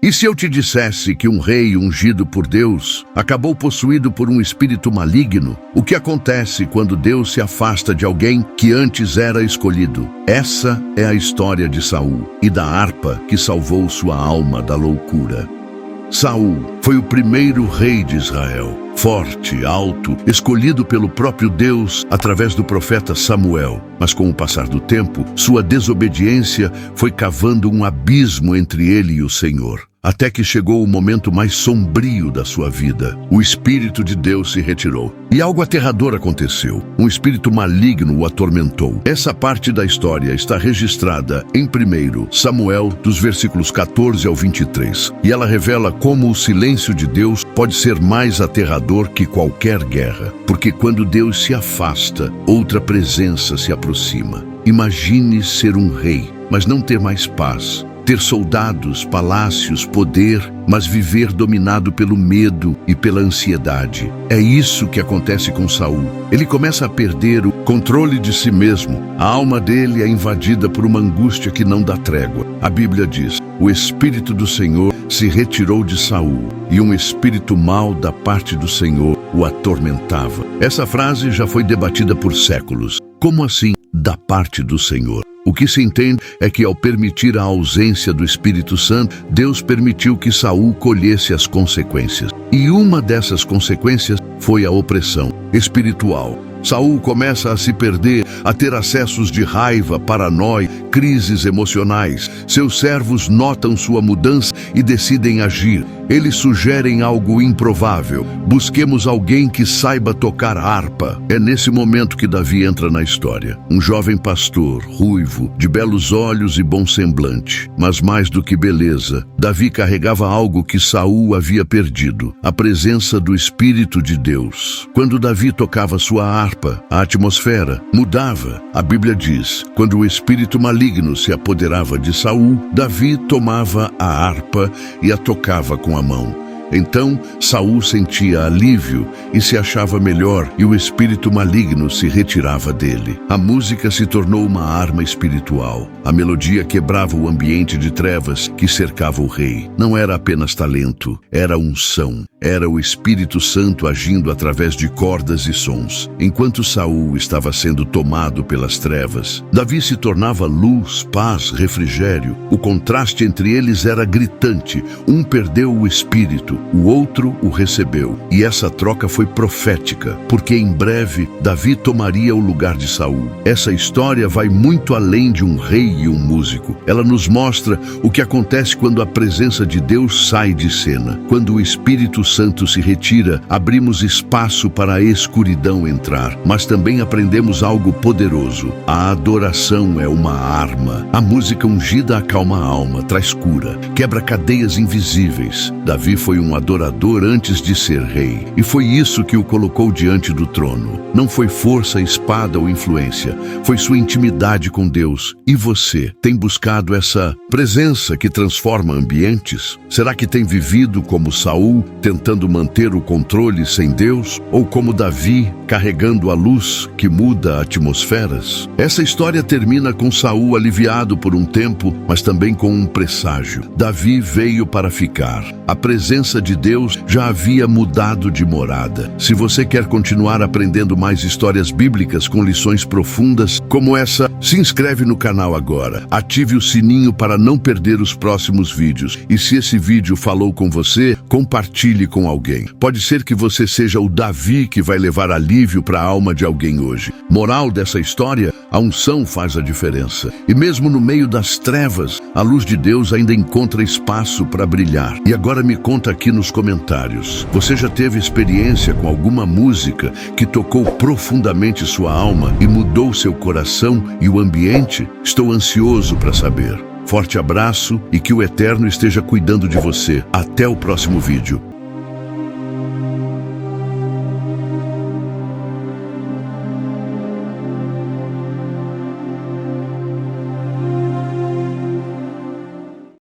E se eu te dissesse que um rei ungido por Deus acabou possuído por um espírito maligno, o que acontece quando Deus se afasta de alguém que antes era escolhido? Essa é a história de Saul e da harpa que salvou sua alma da loucura. Saul foi o primeiro rei de Israel, forte, alto, escolhido pelo próprio Deus através do profeta Samuel. Mas com o passar do tempo, sua desobediência foi cavando um abismo entre ele e o Senhor. Até que chegou o momento mais sombrio da sua vida. O Espírito de Deus se retirou. E algo aterrador aconteceu. Um espírito maligno o atormentou. Essa parte da história está registrada em 1 Samuel, dos versículos 14 ao 23. E ela revela como o silêncio de Deus pode ser mais aterrador que qualquer guerra. Porque quando Deus se afasta, outra presença se aproxima. Imagine ser um rei, mas não ter mais paz. Ter soldados, palácios, poder, mas viver dominado pelo medo e pela ansiedade. É isso que acontece com Saul. Ele começa a perder o controle de si mesmo. A alma dele é invadida por uma angústia que não dá trégua. A Bíblia diz: o Espírito do Senhor se retirou de Saul, e um espírito mau da parte do Senhor o atormentava. Essa frase já foi debatida por séculos. Como assim, da parte do Senhor? O que se entende é que, ao permitir a ausência do Espírito Santo, Deus permitiu que Saul colhesse as consequências. E uma dessas consequências foi a opressão espiritual. Saul começa a se perder, a ter acessos de raiva, paranoia, crises emocionais. Seus servos notam sua mudança e decidem agir. Eles sugerem algo improvável: busquemos alguém que saiba tocar harpa. É nesse momento que Davi entra na história. Um jovem pastor, ruivo, de belos olhos e bom semblante. Mas mais do que beleza, Davi carregava algo que Saul havia perdido: a presença do Espírito de Deus. Quando Davi tocava sua harpa, a atmosfera mudava. A Bíblia diz: quando o espírito maligno se apoderava de Saul, Davi tomava a harpa e a tocava com a mão. Então Saul sentia alívio e se achava melhor, e o espírito maligno se retirava dele. A música se tornou uma arma espiritual. A melodia quebrava o ambiente de trevas que cercava o rei. Não era apenas talento, era unção. Era o Espírito Santo agindo através de cordas e sons. Enquanto Saul estava sendo tomado pelas trevas, Davi se tornava luz, paz, refrigério. O contraste entre eles era gritante. Um perdeu o espírito, o outro o recebeu. E essa troca foi profética, porque em breve Davi tomaria o lugar de Saul. Essa história vai muito além de um rei e um músico. Ela nos mostra o que acontece quando a presença de Deus sai de cena. Quando o Espírito Santo se retira, abrimos espaço para a escuridão entrar, mas também aprendemos algo poderoso. A adoração é uma arma. A música ungida acalma a alma, traz cura, quebra cadeias invisíveis. Davi foi um adorador antes de ser rei, e foi isso que o colocou diante do trono. Não foi força, espada ou influência, foi sua intimidade com Deus. E você, tem buscado essa presença que transforma ambientes? Será que tem vivido como Saul, tentando manter o controle sem Deus, ou como Davi, carregando a luz que muda atmosferas? Essa história termina com Saul aliviado por um tempo, mas também com um presságio. Davi veio para ficar. A presença de Deus já havia mudado de morada. Se você quer continuar aprendendo mais histórias bíblicas com lições profundas como essa, se inscreve no canal agora. Ative o sininho para não perder os próximos vídeos. E se esse vídeo falou com você, compartilhe com alguém. Pode ser que você seja o Davi que vai levar alívio para a alma de alguém hoje. Moral dessa história: a unção faz a diferença. E mesmo no meio das trevas, a luz de Deus ainda encontra espaço para brilhar. E agora me conta aqui nos comentários: você já teve experiência com alguma música que tocou profundamente sua alma e mudou seu coração e o ambiente? Estou ansioso para saber. Forte abraço e que o Eterno esteja cuidando de você. Até o próximo vídeo.